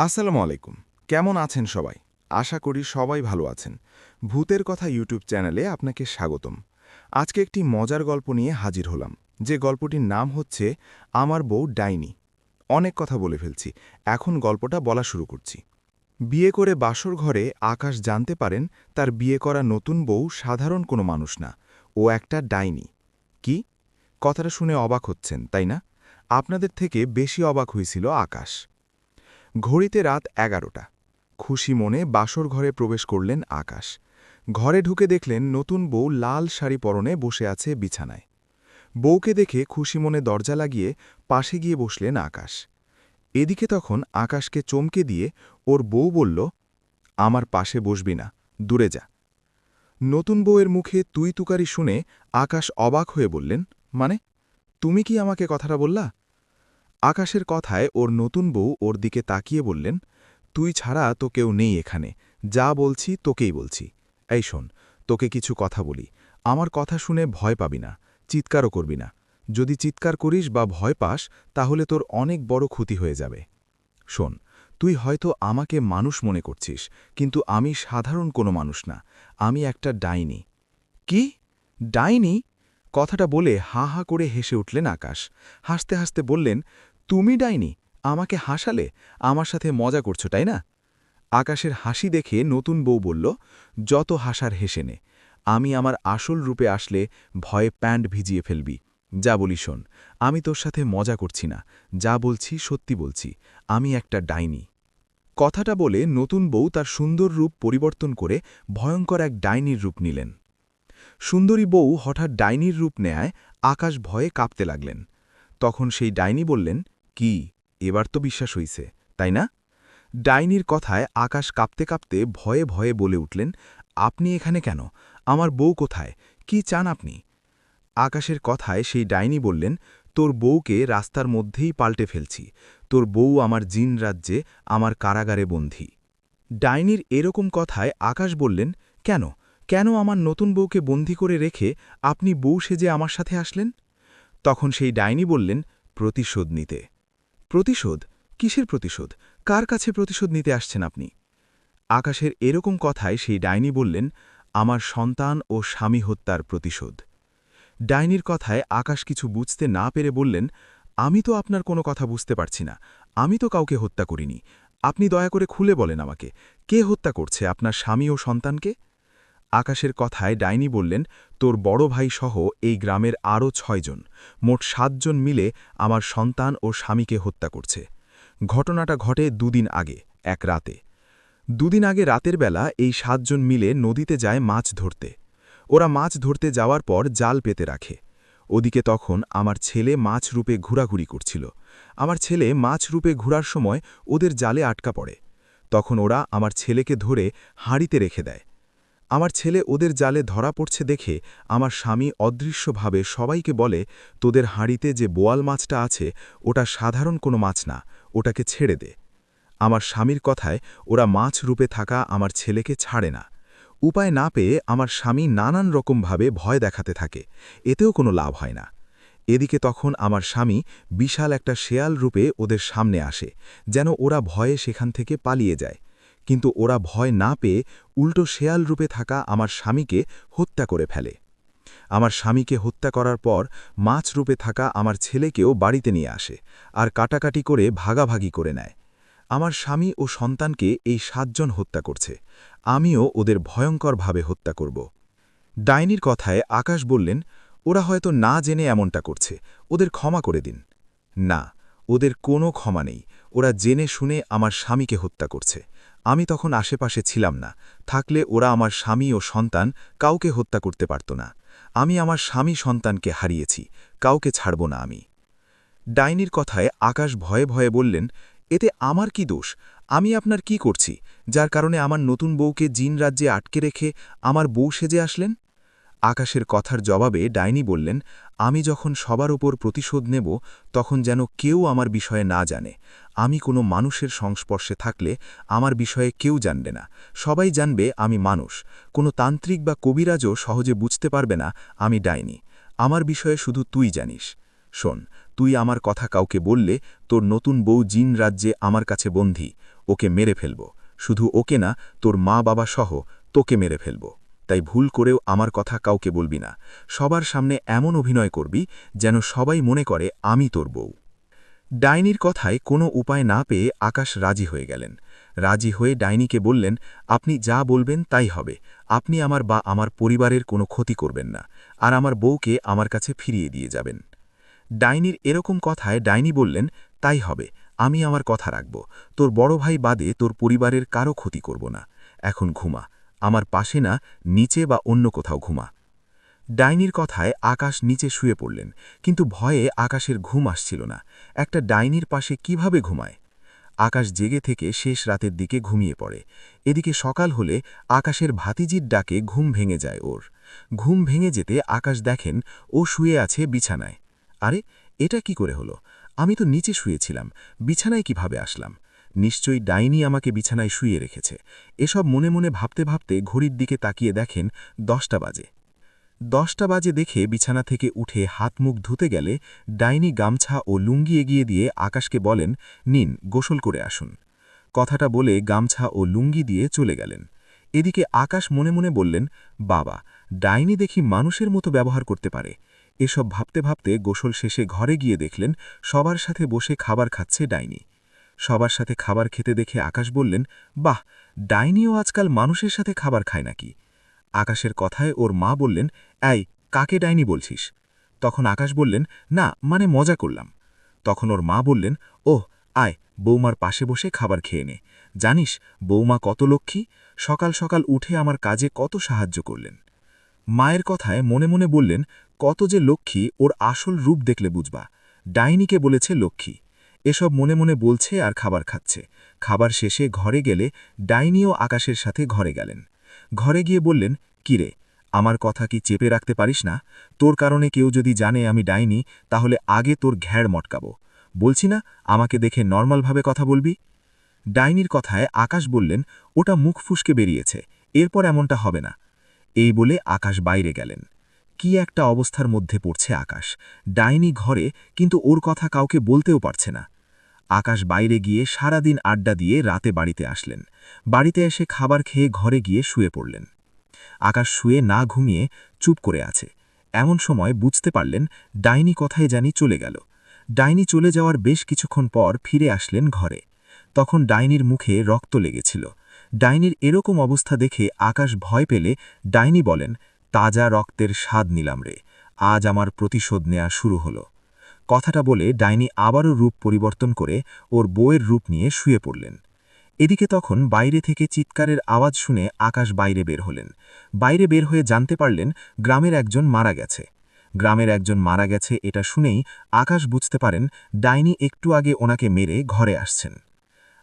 আসসালামু আলাইকুম। কেমন আছেন সবাই? আশা করি সবাই ভালো আছেন। ভূতের কথা ইউটিউব চ্যানেলে আপনাকে স্বাগতম। আজকে একটি মজার গল্প নিয়ে হাজির হলাম, যে গল্পটির নাম হচ্ছে আমার বউ ডাইনি। অনেক কথা বলে ফেলছি, এখন গল্পটা বলা শুরু করছি। বিয়ে করে বাসর ঘরে আকাশ জানতে পারেন তার বিয়ে করা নতুন বউ সাধারণ কোনো মানুষ না, ও একটা ডাইনি। কি? কথাটা শুনে অবাক হচ্ছেন, তাই না? আপনাদের থেকে বেশি অবাক হয়েছিল আকাশ। ঘড়িতে রাত ১১টা। খুশি মনে বাসর ঘরে প্রবেশ করলেন আকাশ। ঘরে ঢুকে দেখলেন নতুন বউ লাল শাড়ি পরনে বসে আছে বিছানায়। বউকে দেখে খুশি মনে দরজা লাগিয়ে পাশে গিয়ে বসলেন আকাশ। এদিকে তখন আকাশকে চমকে দিয়ে ওর বউ বলল, আমার পাশে বসবি না, দূরে যা। নতুন বউয়ের মুখে তুই তুকারি শুনে আকাশ অবাক হয়ে বললেন, মানে তুমি কি আমাকে কথাটা বললা? আকাশের কথায় ওর নতুন বউ ওর দিকে তাকিয়ে বললেন, তুই ছাড়া তো কেউ নেই এখানে, যা বলছি তোকেই বলছি। এই শোন, তোকে কিছু কথা বলি। আমার কথা শুনে ভয় পাবি না, চিৎকারও করবি না। যদি চিৎকার করিস বা ভয় পাস তাহলে তোর অনেক বড় ক্ষতি হয়ে যাবে। শোন, তুই হয়তো আমাকে মানুষ মনে করছিস, কিন্তু আমি সাধারণ কোনো মানুষ না, আমি একটা ডাইনি। কি? ডাইনি? কথাটা বলে হা হা করে হেসে উঠলেন আকাশ। হাসতে হাসতে বললেন, তুমি ডাইনি? আমাকে হাসালে? আমার সাথে মজা করছো, তাই না? আকাশের হাসি দেখে নতুন বউ বলল, যত হাসার হেসে নে। আমি আমার আসল রূপে আসলে ভয়ে প্যান্ট ভিজিয়ে ফেলবি। যা বলি শোন, আমি তোর সাথে মজা করছি না, যা বলছি সত্যি বলছি, আমি একটা ডাইনি। কথাটা বলে নতুন বউ তার সুন্দর রূপ পরিবর্তন করে ভয়ঙ্কর এক ডাইনির রূপ নিলেন। সুন্দরী বউ হঠাৎ ডাইনির রূপ নেয়, আকাশ ভয়ে কাঁপতে লাগলেন। তখন সেই ডাইনি বললেন, কি, এবার তো বিশ্বাস হইছে, তাই না? ডাইনির কথায় আকাশ কাঁপতে কাঁপতে ভয়ে ভয়ে বলে উঠলেন, আপনি এখানে কেন? আমার বউ কোথায়? কি চান আপনি? আকাশের কথায় সেই ডাইনি বললেন, তোর বউকে রাস্তার মধ্যেই পাল্টে ফেলছি। তোর বউ আমার জিন রাজ্যে, আমার কারাগারে বন্দী। ডাইনির এরকম কথায় আকাশ বললেন, কেন কেন আমার নতুন বউকে বন্দী করে রেখে আপনি বউ সেজে আমার সাথে আসলেন? তখন সেই ডাইনি বললেন, প্রতিশোধ নিতে। প্রতিশোধ? কিসের প্রতিশোধ? কার কাছে প্রতিশোধ নিতে আসছেন আপনি? আকাশের এরকম কথায় সেই ডাইনি বললেন, আমার সন্তান ও স্বামী হত্যার প্রতিশোধ। ডাইনির কথায় আকাশ কিছু বুঝতে না পেরে বললেন, আমি তো আপনার কোনো কথা বুঝতে পারছি না, আমি তো কাউকে হত্যা করিনি। আপনি দয়া করে খুলে বলেন আমাকে, কে হত্যা করছে আপনার স্বামী ও সন্তানকে? আকাশের কথায় ডাইনি বললেন, তোর বড় ভাই সহ এই গ্রামের আরও ৬ জন, মোট ৭ জন মিলে আমার সন্তান ও স্বামীকে হত্যা করছে। ঘটনাটা ঘটে দুদিন আগে, এক রাতে। দুদিন আগে রাতের বেলা এই ৭ জন মিলে নদীতে যায় মাছ ধরতে। ওরা মাছ ধরতে যাওয়ার পর জাল পেতে রাখে। ওদিকে তখন আমার ছেলে মাছ রূপে ঘোরাঘুরি করছিল। আমার ছেলে মাছ রূপে ঘোরার সময় ওদের জালে আটকা পড়ে। তখন ওরা আমার ছেলেকে ধরে হাঁড়িতে রেখে দেয়। আমার ছেলে ওদের জালে ধরা পড়ছে দেখে আমার স্বামী অদৃশ্যভাবে সবাইকে বলে, তোদের হাঁড়িতে যে বোয়াল মাছটা আছে ওটা সাধারণ কোনো মাছ না, ওটাকে ছেড়ে দে। আমার স্বামীর কথায় ওরা মাছ রূপে থাকা আমার ছেলেকে ছাড়ে না। উপায় না পেয়ে আমার স্বামী নানান রকমভাবে ভয় দেখাতে থাকে, এতেও কোনো লাভ হয় না। এদিকে তখন আমার স্বামী বিশাল একটা শেয়াল রূপে ওদের সামনে আসে, যেন ওরা ভয়ে সেখান থেকে পালিয়ে যায়। কিন্তু ওরা ভয় না পেয়ে উল্টো শেয়াল রূপে থাকা আমার স্বামীকে হত্যা করে ফেলে। আমার স্বামীকে হত্যা করার পর মাছ রূপে থাকা আমার ছেলেকেও বাড়িতে নিয়ে আসে, আর কাটাকাটি করে ভাগাভাগি করে নেয়। আমার স্বামী ও সন্তানকে এই ৭ জন হত্যা করছে, আমিও ওদের ভয়ঙ্করভাবে হত্যা করব। ডাইনির কথায় আকাশ বললেন, ওরা হয়তো না জেনে এমনটা করছে, ওদের ক্ষমা করে দিন। না, ওদের কোনো ক্ষমা নেই, ওরা জেনে শুনে আমার স্বামীকে হত্যা করছে। আমি তখন আশেপাশে ছিলাম না, থাকলে ওরা আমার স্বামী ও সন্তান কাউকে হত্যা করতে পারত না। আমি আমার স্বামী সন্তানকে হারিয়েছি, কাউকে ছাড়ব না আমি। ডাইনির কথায় আকাশ ভয়ে ভয়ে বললেন, এতে আমার কি দোষ? আমি আপনার কি করছি, যার কারণে আমার নতুন বউকে জিন রাজ্যে আটকে রেখে আমার বউ সেজে আসলেন? আকাশের কথার জবাবে ডাইনি বললেন, আমি যখন সবার ওপর প্রতিশোধ নেব তখন যেন কেউ আমার বিষয়ে না জানে। আমি কোনো মানুষের সংস্পর্শে থাকলে আমার বিষয়ে কেউ জানবে না, সবাই জানবে আমি মানুষ। কোনো তান্ত্রিক বা কবিরাজও সহজে বুঝতে পারবে না আমি ডাইনি। আমার বিষয়ে শুধু তুই জানিস। শোন, তুই আমার কথা কাউকে বললে তোর নতুন বউ জিন রাজ্যে আমার কাছে বন্দী, ওকে মেরে ফেলব, শুধু ওকে না, তোর মা বাবা সহ তোকে মেরে ফেলব। তাই ভুল করেও আমার কথা কাউকে বলবি না, সবার সামনে এমন অভিনয় করবি যেন সবাই মনে করে আমি তোর বউ। ডাইনির কথায় কোনো উপায় না পেয়ে আকাশ রাজি হয়ে গেলেন। রাজি হয়ে ডাইনিকে বললেন, আপনি যা বলবেন তাই হবে, আপনি আমার বা আমার পরিবারের কোনো ক্ষতি করবেন না, আর আমার বউকে আমার কাছে ফিরিয়ে দিয়ে যাবেন। ডাইনির এরকম কথায় ডাইনি বললেন, তাই হবে, আমি আমার কথা রাখব, তোর বড় ভাই বাদে তোর পরিবারের কারো ক্ষতি করব না। এখন ঘুমা, আমার পাশে না, নিচে বা অন্য কোথাও ঘুমা। ডাইনির কথায় আকাশ নিচে শুয়ে পড়লেন, কিন্তু ভয়ে আকাশের ঘুম আসছিল না। একটা ডাইনির পাশে কিভাবে ঘুমায়? আকাশ জেগে থেকে শেষ রাতের দিকে ঘুমিয়ে পড়ে। এদিকে সকাল হলে আকাশের ভাতিজির ডাকে ঘুম ভেঙে যায় ওর। ঘুম ভেঙে যেতে আকাশ দেখেন ও শুয়ে আছে বিছানায়। আরে, এটা কি করে হলো? আমি তো নিচে শুয়েছিলাম, বিছানায় কিভাবে আসলাম? নিশ্চয়ই ডাইনি আমাকে বিছানায় শুয়ে রেখেছে। এসব মনে মনে ভাবতে ভাবতে ঘড়ির দিকে তাকিয়ে দেখেন 10টা বাজে। 10টা বাজে দেখে বিছানা থেকে উঠে হাত মুখ ধুতে গেলে ডাইনি গামছা ও লুঙ্গি এগিয়ে দিয়ে আকাশকে বলেন, নিন, গোসল করে আসুন। কথাটা বলে গামছা ও লুঙ্গি দিয়ে চলে গেলেন। এদিকে আকাশ মনে মনে বললেন, বাবা, ডাইনি দেখি মানুষের মতো ব্যবহার করতে পারে। এসব ভাবতে ভাবতে গোসল শেষে ঘরে গিয়ে দেখলেন সবার সাথে বসে খাবার খাচ্ছে ডাইনি। সবার সাথে খাবার খেতে দেখে আকাশ বললেন, বাহ, ডাইনিও আজকাল মানুষের সাথে খাবার খায় নাকি? আকাশের কথায় ওর মা বললেন, এই, কাকে ডাইনি বলছিস? তখন আকাশ বললেন, না, মানে মজা করলাম। তখন ওর মা বললেন, ওহ, আয়, বৌমার পাশে বসে খাবার খেয়ে নে। জানিস বৌমা কত লক্ষ্মী, সকাল সকাল উঠে আমার কাজে কত সাহায্য করলেন। মায়ের কথায় মনে মনে বললেন, কত যে লক্ষ্মী, ওর আসল রূপ দেখলে বুঝবা। ডাইনিকে বলেছে লক্ষ্মী। এসব মনে মনে বলছে আর খাবার খাচ্ছে। খাবার শেষে ঘরে গেলে ডাইনিও আকাশের সাথে ঘরে গেলেন। ঘরে গিয়ে বললেন, কিরে, আমার কথা কি চেপে রাখতে পারিস না? তোর কারণে কেউ যদি জানে আমি ডাইনি, তাহলে আগে তোর ঘ্যাড় মটকাবো। বলছি না, আমাকে দেখে নর্মালভাবে কথা বলবি? ডাইনির কথায় আকাশ বললেন, ওটা মুখ ফুসকে বেরিয়েছে, এরপর এমনটা হবে না। এই বলে আকাশ বাইরে গেলেন। কি একটা অবস্থার মধ্যে পড়ছে আকাশ। ডাইনি ঘরে, কিন্তু ওর কথা কাউকে বলতেও পারছে না। আকাশ বাইরে গিয়ে সারাদিন আড্ডা দিয়ে রাতে বাড়িতে আসলেন। বাড়িতে এসে খাবার খেয়ে ঘরে গিয়ে শুয়ে পড়লেন। আকাশ শুয়ে না ঘুমিয়ে চুপ করে আছে। এমন সময় বুঝতে পারলেন ডাইনি কথায় জানি চলে গেল। ডাইনি চলে যাওয়ার বেশ কিছুক্ষণ পর ফিরে আসলেন ঘরে। তখন ডাইনির মুখে রক্ত লেগেছিল। ডাইনির এরকম অবস্থা দেখে আকাশ ভয় পেলে ডাইনি বলেন, তাজা রক্তের স্বাদ নিলাম রে, আজ আমার প্রতিশোধ নেয়া শুরু হলো। কথাটা বলে ডাইনি আবারও রূপ পরিবর্তন করে ওর বউয়ের রূপ নিয়ে শুয়ে পড়লেন। এদিকে তখন বাইরে থেকে চিৎকারের আওয়াজ শুনে আকাশ বাইরে বের হলেন। বাইরে বের হয়ে জানতে পারলেন গ্রামের একজন মারা গেছে। গ্রামের একজন মারা গেছে এটা শুনেই আকাশ বুঝতে পারেন ডাইনি একটু আগে ওনাকে মেরে ঘরে আসছেন।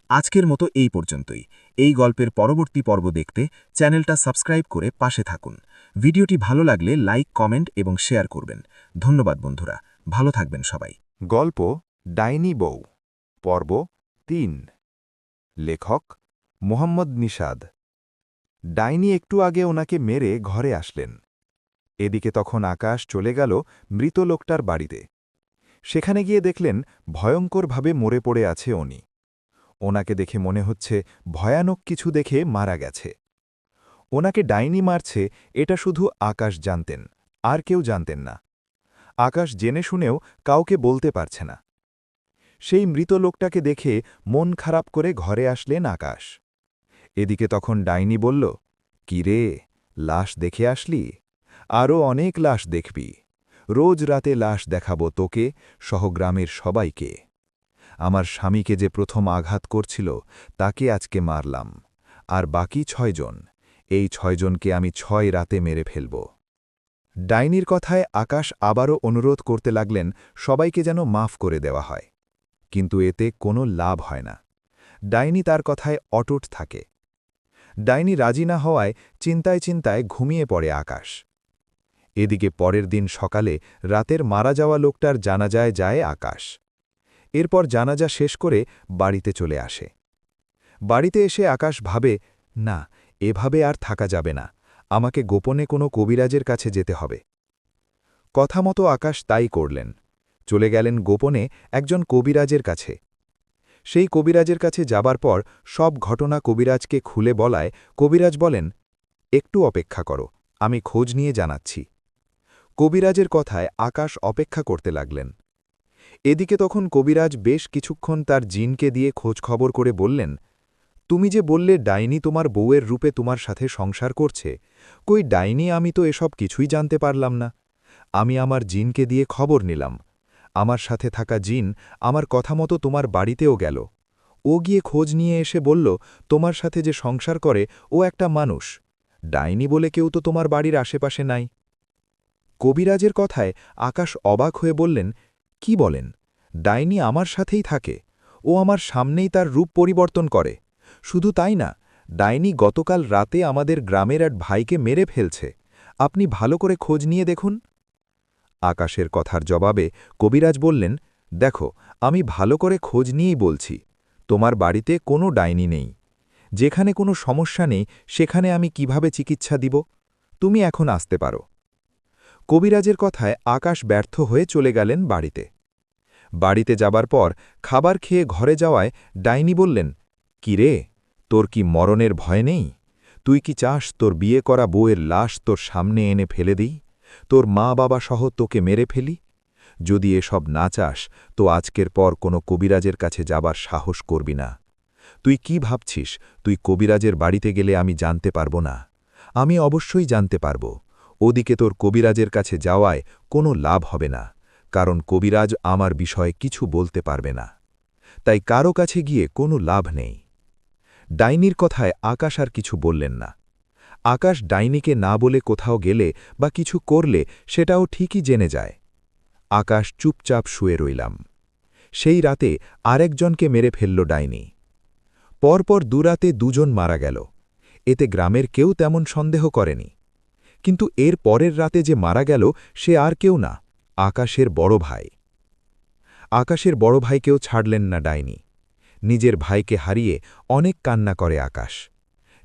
আজকের মতো এই পর্যন্তই। এই গল্পের পরবর্তী পর্ব দেখতে চ্যানেলটা সাবস্ক্রাইব করে পাশে থাকুন। ভিডিওটি ভালো লাগলে লাইক, কমেন্ট এবং শেয়ার করবেন। ধন্যবাদ বন্ধুরা, ভালো থাকবেন সবাই। গল্প ডাইনি বউ, পর্ব ৩। লেখক মোহাম্মদ নিশাদ। ডাইনি একটু আগে ওনাকে মেরে ঘরে আসলেন। এদিকে তখন আকাশ চলে গেল মৃত লোকটার বাড়িতে। সেখানে গিয়ে দেখলেন ভয়ঙ্করভাবে মরে পড়ে আছে উনি। ওনাকে দেখে মনে হচ্ছে ভয়ানক কিছু দেখে মারা গেছে। ওনাকে ডাইনি মারছে এটা শুধু আকাশ জানতেন, আর কেউ জানতেন না। আকাশ জেনে শুনেও কাউকে বলতে পারছে না। সেই মৃত লোকটাকে দেখে মন খারাপ করে ঘরে আসলেন আকাশ। এদিকে তখন ডাইনি বলল, কি রে, লাশ দেখে আসলি? আরও অনেক লাশ দেখবি। রোজ রাতে লাশ দেখাবো তোকে, সহ গ্রামের সবাইকে। আমার স্বামীকে যে প্রথম আঘাত করছিল তাকে আজকে মারলাম, আর বাকি 6 জন, এই 6 জনকে আমি 6 রাতে মেরে ফেলব। ডাইনির কথায় আকাশ আবারও অনুরোধ করতে লাগলেন সবাইকে যেন মাফ করে দেওয়া হয়। কিন্তু এতে কোনো লাভ হয় না। ডাইনি তার কথায় অটুট থাকে। ডাইনি রাজি না হওয়ায় চিন্তায় চিন্তায় ঘুমিয়ে পড়ে আকাশ। এদিকে পরের দিন সকালে রাতের মারা যাওয়া লোকটার জানাজায় যায় আকাশ। এরপর জানাজা শেষ করে বাড়িতে চলে আসে। বাড়িতে এসে আকাশ ভাবে, না, এভাবে আর থাকা যাবে না, আমাকে গোপনে কোনো কবিরাজের কাছে যেতে হবে। কথা মতো আকাশ তাই করলেন। চলে গেলেন গোপনে একজন কবিরাজের কাছে। সেই কবিরাজের কাছে যাবার পর সব ঘটনা কবিরাজকে খুলে বলায় কবিরাজ বলেন, একটু অপেক্ষা করো, আমি খোঁজ নিয়ে জানাচ্ছি। কবিরাজের কথায় আকাশ অপেক্ষা করতে লাগলেন। এদিকে তখন কবিরাজ বেশ কিছুক্ষণ তার জিনকে দিয়ে খোঁজখবর করে বললেন, তুমি যে বললে ডাইনি তোমার বউয়ের রূপে তোমার সাথে সংসার করছে, কই ডাইনি? আমি তো এসব কিছুই জানতে পারলাম না। আমি আমার জিনকে দিয়ে খবর নিলাম। আমার সাথে থাকা জিন আমার কথা মতো তোমার বাড়িতেও গেল। ও গিয়ে খোঁজ নিয়ে এসে বলল, তোমার সাথে যে সংসার করে ও একটা মানুষ। ডাইনি বলে কেউ তো তোমার বাড়ির আশেপাশে নাই। কবিরাজের কথায় আকাশ অবাক হয়ে বললেন, কি বলেন? ডাইনি আমার সাথেই থাকে। ও আমার সামনেই তার রূপ পরিবর্তন করে। শুধু তাই না, ডাইনি গতকাল রাতে আমাদের গ্রামের এক ভাইকে মেরে ফেলছে। আপনি ভালো করে খোঁজ নিয়ে দেখুন। আকাশের কথার জবাবে কবিরাজ বললেন, দেখো, আমি ভালো করে খোঁজ নিয়েই বলছি। তোমার বাড়িতে কোনো ডাইনি নেই। যেখানে কোনো সমস্যা নেই সেখানে আমি কিভাবে চিকিৎসা দিব? তুমি এখন আসতে পারো। কবিরাজের কথায় আকাশ ব্যর্থ হয়ে চলে গেলেন বাড়িতে। বাড়িতে যাবার পর খাবার খেয়ে ঘরে যাওয়ায় ডাইনি বললেন, কি রে, তোর কি মরণের ভয় নেই? তুই কি চাস তোর বিয়ে করা বউয়ের লাশ তোর সামনে এনে ফেলে দিই? তোর মা বাবা সহ তোকে মেরে ফেলি? যদি এসব না চাস তো আজকের পর কোনো কবিরাজের কাছে যাবার সাহস করবি না। তুই কি ভাবছিস তুই কবিরাজের বাড়িতে গেলে আমি জানতে পারবো না? আমি অবশ্যই জানতে পারব। ওদিকে তোর কবিরাজের কাছে যাওয়ায় কোনো লাভ হবে না, কারণ কবিরাজ আমার বিষয়ে কিছু বলতে পারবে না। তাই কারো কাছে গিয়ে কোনো লাভ নেই। ডাইনির কথায় আকাশ আর কিছু বললেন না। আকাশ ডাইনিকে না বলে কোথাও গেলে বা কিছু করলে সেটাও ঠিকই জেনে যায়। আকাশ চুপচাপ শুয়ে রইলাম। সেই রাতে আরেকজনকে মেরে ফেলল ডাইনি। পরপর দুরাতে দুজন মারা গেল। এতে গ্রামের কেউ তেমন সন্দেহ করেনি। কিন্তু এর পরের রাতে যে মারা গেল সে আর কেউ না, আকাশের বড় ভাই। আকাশের বড় ভাইকেও ছাড়লেন না ডাইনি। নিজের ভাইকে হারিয়ে অনেক কান্না করে আকাশ।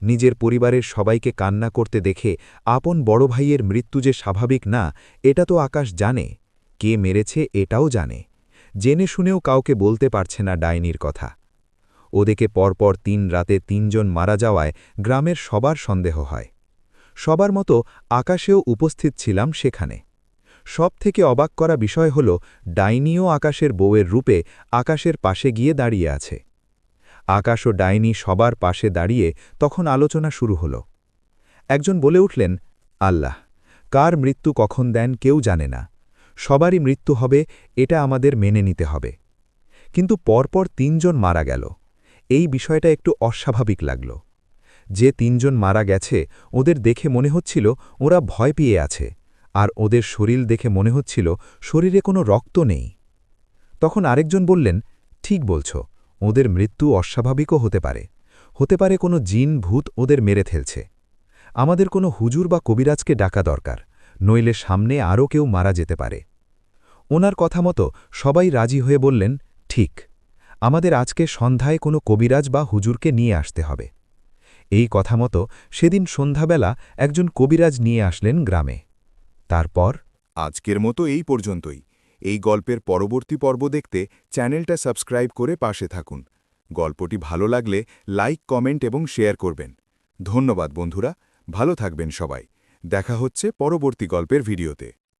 নিজের পরিবারের সবাইকে কান্না করতে দেখে আপন বড় ভাইয়ের মৃত্যু যে স্বাভাবিক না এটা তো আকাশ জানে। কে মেরেছে এটাও জানে। জেনে শুনেও কাউকে বলতে পারছে না ডাইনির কথা। ওদিকে পরপর ৩ রাতে ৩ জন মারা যাওয়ায় গ্রামের সবার সন্দেহ হয়। সবার মতো আকাশেও উপস্থিত ছিলাম সেখানে। সবথেকে অবাক করা বিষয় হল ডাইনিও আকাশের বউয়ের রূপে আকাশের পাশে গিয়ে দাঁড়িয়ে আছে। আকাশ ও ডাইনি সবার পাশে দাঁড়িয়ে তখন আলোচনা শুরু হল। একজন বলে উঠলেন, আল্লাহ, কার মৃত্যু কখন দেন কেউ জানে না। সবারই মৃত্যু হবে, এটা আমাদের মেনে নিতে হবে। কিন্তু পরপর ৩ জন মারা গেল। এই বিষয়টা একটু অস্বাভাবিক লাগল। যে ৩ জন মারা গেছে ওদের দেখে মনে হচ্ছিল ওরা ভয় পেয়ে আছে, আর ওদের শরীর দেখে মনে হচ্ছিল শরীরে কোনো রক্ত নেই। তখন আরেকজন বললেন, ঠিক বলছ, ওদের মৃত্যু অস্বাভাবিকও হতে পারে। হতে পারে কোনো জিন ভূত ওদের মেরে ফেলছে। আমাদের কোনো হুজুর বা কবিরাজকে ডাকা দরকার, নইলে সামনে আরও কেউ মারা যেতে পারে। ওনার কথা মতো সবাই রাজি হয়ে বললেন, ঠিক, আমাদের আজকে সন্ধ্যায় কোনো কবিরাজ বা হুজুরকে নিয়ে আসতে হবে। এই কথা মতো সেদিন সন্ধ্যাবেলা একজন কবিরাজ নিয়ে আসলেন গ্রামে। তারপর আজকের মতো এই পর্যন্তই। এই গল্পের পরবর্তী পর্ব দেখতে চ্যানেলটা সাবস্ক্রাইব করে পাশে থাকুন। গল্পটি ভালো লাগলে লাইক, কমেন্ট এবং শেয়ার করবেন। ধন্যবাদ বন্ধুরা, ভালো থাকবেন সবাই। দেখা হচ্ছে পরবর্তী গল্পের ভিডিওতে।